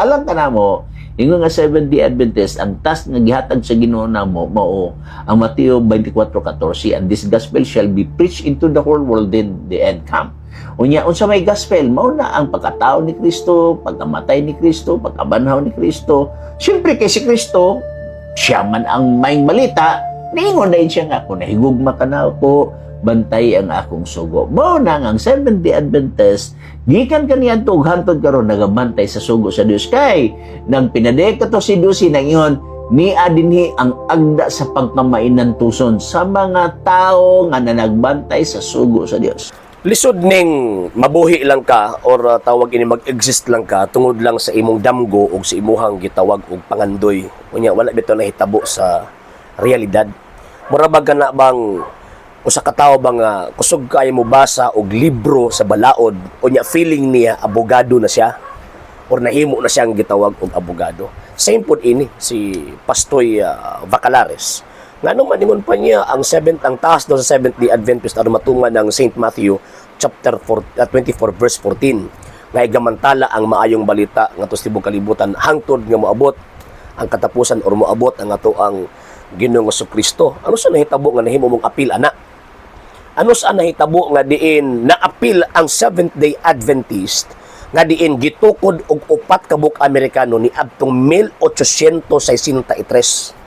alang ka na mo, ingon nga Seventh-day Adventist, ang task nga gihatag sa Ginoo namo mao ang Mateo 24:14, and this gospel shall be preached into the whole world, then the end come. Unya, unsa may gospel, mao na ang pagkatao ni Kristo, pagkamatay ni Kristo, pagkabanhaw ni Kristo. Siyempre kay si Kristo, siya man ang maing balita, niingon na siya nga, kung nahigugma ka na ako, bantay ang akong sugo. Mao na ang Seventh-day Adventist, gikan kaniya og hantod karon nagabantay sa sugo sa Dios. Kay nang pinadayag to si Dusi nang ingon, ni adinhi ang agda sa pagkamainan tuson sa mga tao nga nagbantay sa sugo sa Dios. Lisod ning mabuhi lang ka or tawag ini mag-exist lang ka tungod lang sa imong damgo o sa imuhang gitawag og pangandoy. Unya wala bitaw nahitabo sa realidad. Mura ba na bang usa ka tawo ba nga kusog kay mo basa og libro sa balaod unya feeling niya abogado na siya or nahimo na siyang gitawag og abogado. Same pod ini si Pastoy Bacalares. Ngano man ingon pa niya ang taas daw sa Seventh-day Adventist aron matungan ng St. Matthew chapter 24 verse 14. Nga igamantala ang maayong balita nga tibok kalibutan hangtod nga moabot ang katapusan or moabot ang ato ang Ginoong Jesucristo. Ano sa nahitabo nga nahimo mong apil ana? Ano sa nahitabo nga diin na-apil ang Seventh-day Adventist nga diin gitukod og 4 ka buok Amerikano ni adtong 1863.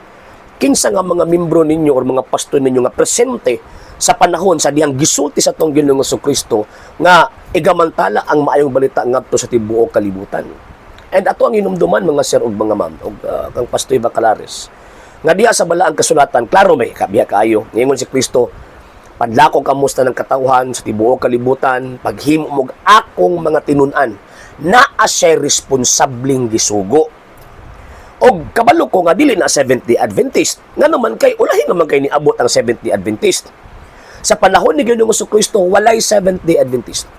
Kinsa nga mga membro ninyo or mga pastor ninyo nga presente sa panahon sa dihang gisulti sa tong Ginoong Jesucristo nga igamantala ang maayong balita ngadto sa tibuok kalibutan. And ato ang inumduman mga sir ug mga ma'am ug kang Pastoy Bacalares nga diha sa balaang kasulatan klaro may kabiya kaayo ingon si Kristo, padlako kamusta ng katawhan sa tibuok kalibutan, paghimo mo akong mga tinun-an naa siya responsabling gisugo. Og kabalo ko nga dili na Seventh-day Adventist. Nga naman kay ulahi naman kay niabot ang Seventh-day Adventist. Sa panahon ni Ginoong Jesucristo walay Seventh-day Adventist.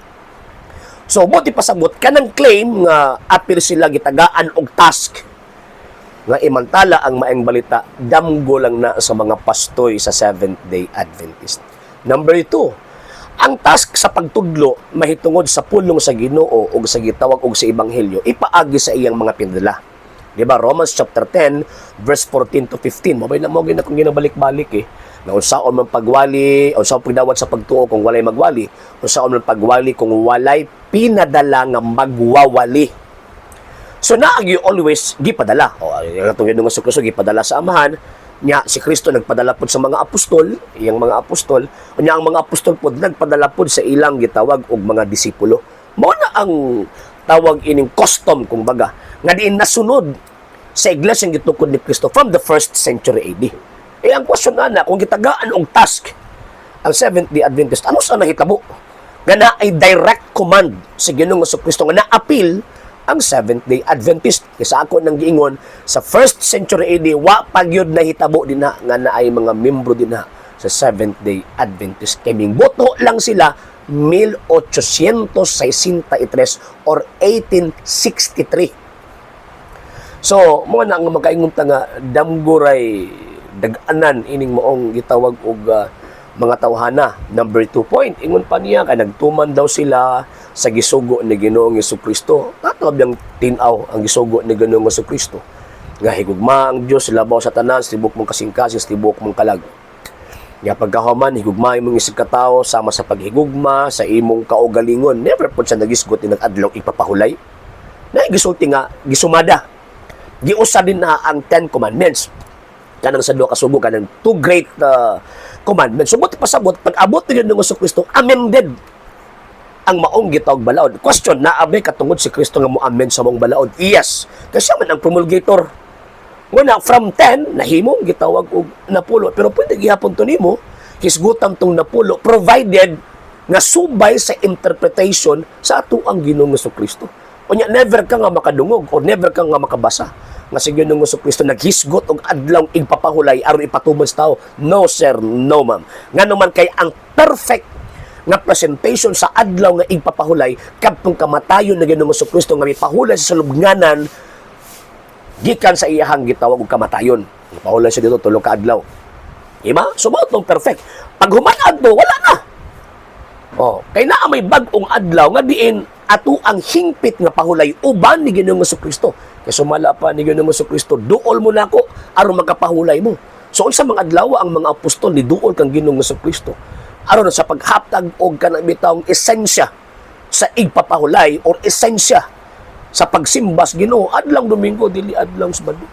So buti pasabot kanang claim nga apil sila gitagaan og task nga imantala ang maayong balita damgo lang na sa mga pastoy sa Seventh-day Adventist. Number 2, ang task sa pagtudlo mahitungod sa pulong sa Ginoo o sa gitawag og sa ebanghelyo ipaagi sa iyang mga pinadala. Diba? Romans chapter 10 verse 14 to 15. Mabay na mo gina kung ginabalik-balik na unsaon man pagwali, unsaon pagdawat sa pagtuo kung walay magwali, unsaon man pagwali kung walay pinadala nga magwawali. So naag you always gipadala. O atong Ginoong Jesucristo gipadala sa amahan nya si Kristo nagpadala pod sa mga apostol, iyang mga apostol, unya ang mga apostol pod nagpadala pod sa ilang gitawag og mga disipulo. Mao na ang tawag ining custom kung baga nga diin nasunod sa iglesyang gitukod ni Kristo from the 1st century AD. Ang question na kung gitagaan og task ang Seventh-day Adventist, ano sa nahitabo? Nga na ay direct command sa Ginoong Jesucristo nga na-appeal ang Seventh-day Adventist. Kaya ako nang giingon, sa 1st century AD, wa pagyod nahitabo din na nga na ay mga membro din na sa Seventh-day Adventist. Kaming boto lang sila 1863 or 1863. So, mo na nga makaingunta nga damguray daganan ining moong gitawag og mga tawhana. Number 2 point, ingon pa niya kay nagtuman daw sila sa gisugo ni Ginoong Jesucristo. Natawag yang tinaw ang gisugo ni Ginoong Jesucristo. Nga higugma ang Dios labaw sa tanan, sa tibok mong kasingkasing, sa tibok mong kalag. Nga pagkahuman higugma imong isig katao sama sa paghigugma sa imong kaugalingon. Never pud siya nagisgot ni nag-adlaw ipapahulay. Na gisulti nga gisumada. Giusa din na ang 10 commandments. Kanang sa duha ka sugo kanang 2 great commandments. So buti pasabot pag abot ni Ginoong Jesucristo amended ang maong gitawag balaod. Question, naabe katungod si Kristo nga mo amend sa maong balaod? Yes. Kasi man ang promulgator. Nguna, from 10, nahimong gitawag og napulo. Pero pwede gihapon to nimo, hisgutam tong napulo, provided nga subay sa interpretation sa ato ang Ginoong Jesucristo. O nya, never ka nga makadungog or never ka nga makabasa nga si Ginoong Jesucristo naghisgot og adlaw igpapahulay aron ipatuman sa tao. No sir, no ma'am. Nga naman kay ang perfect nga presentation sa adlaw nga igpapahulay kadtong kamatayon ni Ginoong Jesucristo nga mipahulay sa salubnganan gikan sa iyahang gitawag og kamatayon. Ipahulay siya dito 3 ka adlaw. Diba? Sumaot nung perfect. Pag human adto, wala na. Oh, kay naa may bag-ong adlaw nga diin ato ang hingpit nga pahulay uban ni Ginoong Jesucristo. Kay sumala pa ni Ginoong Jesucristo, duol mo na ako aron magkapahulay mo. So unsa mga adlaw ang mga apostol ni duol kang Ginoong Jesucristo aron sa paghatag og kanang bitawng esensya sa igpapahulay or esensya sa pagsimbas Ginoo adlang Domingo dili adlang Sabado.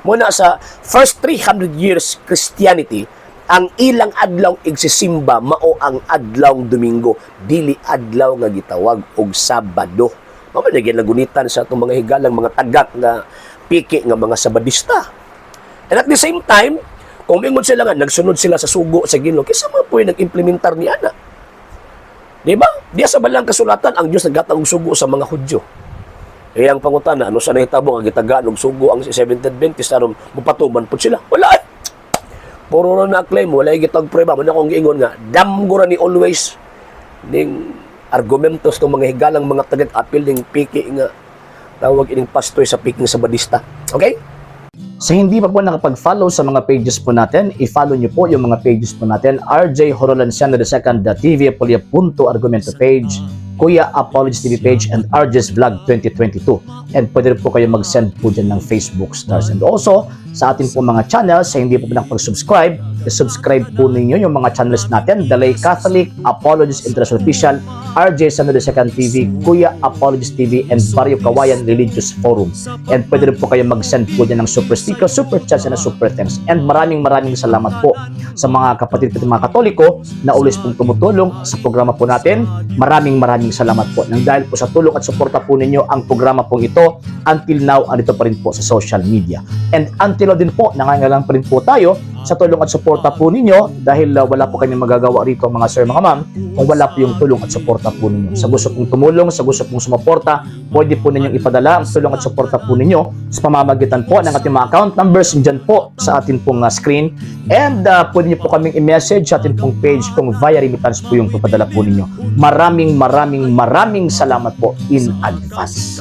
Muna sa first 300 years Christianity, ang ilang adlaw igsisimba mao ang adlaw Domingo, dili adlaw nga gitawag og Sabado. Mao man gyud nagunitan sa atong mga higalang mga tagak nga piki nga mga Sabadista. And at the same time, kung mingon sila nga nagsunod sila sa sugo sa Ginoo, kisa man po nag-implementar ni ana. Di ba? Diya sa balang kasulatan ang Dios naghatag og sugo sa mga Hudyo. Eh ang pangutana, ano sa nahitabo nga gitagaan og sugo ang Seventh-day Adventist aron mopatuman pud sila? Wala. Puro na claim, wala gitag prueba. Man akong giingon nga, damgura ni always ning argumentos ng mga higalang mga tagag-apil ning piki nga tawag ining pastoy sa piking Sabadista. Okay? Sa hindi pa po nakapag-follow sa mga pages po natin, i-follow nyo po yung mga pages po natin, RJ Horolanciano II, TV Apolia Punto Argumento page, Kuya Apologies TV page, and RJ's Vlog 2022. And pwede rin po kayo mag-send po dyan ng Facebook stars. And also, sa ating po mga channels, sa hindi po nakapag-subscribe, i-subscribe po ninyo yung mga channels natin, The Lay Catholic, Apologies International Official, RJ Sanado II TV, Kuya Apologies TV, and Barrio Kawayan Religious Forum. And pwede rin po kayo mag-send po dyan ng super sticker, super chats, and super thanks. And maraming salamat po sa mga kapatid at mga Katoliko na always pong tumutulong sa programa po natin. Maraming salamat po. Nang dahil po sa tulong at suporta po ninyo, ang programa pong ito, until now, andito pa rin po sa social media. And until now din po, nangangailangan pa rin po tayo sa tulong at suporta po ninyo dahil wala po kami magagawa rito mga sir, mga ma'am, kung wala po yung tulong at suporta po ninyo. Sa gusto pong tumulong, sa gusto pong sumuporta, pwede po ninyong ipadala ang tulong at suporta po ninyo sa pamamagitan po ng ating mga account numbers dyan po sa ating pong screen. And pwede nyo po kaming i-message sa ating pong page kung via remittance po yung papadala po ninyo. Maraming salamat po in advance.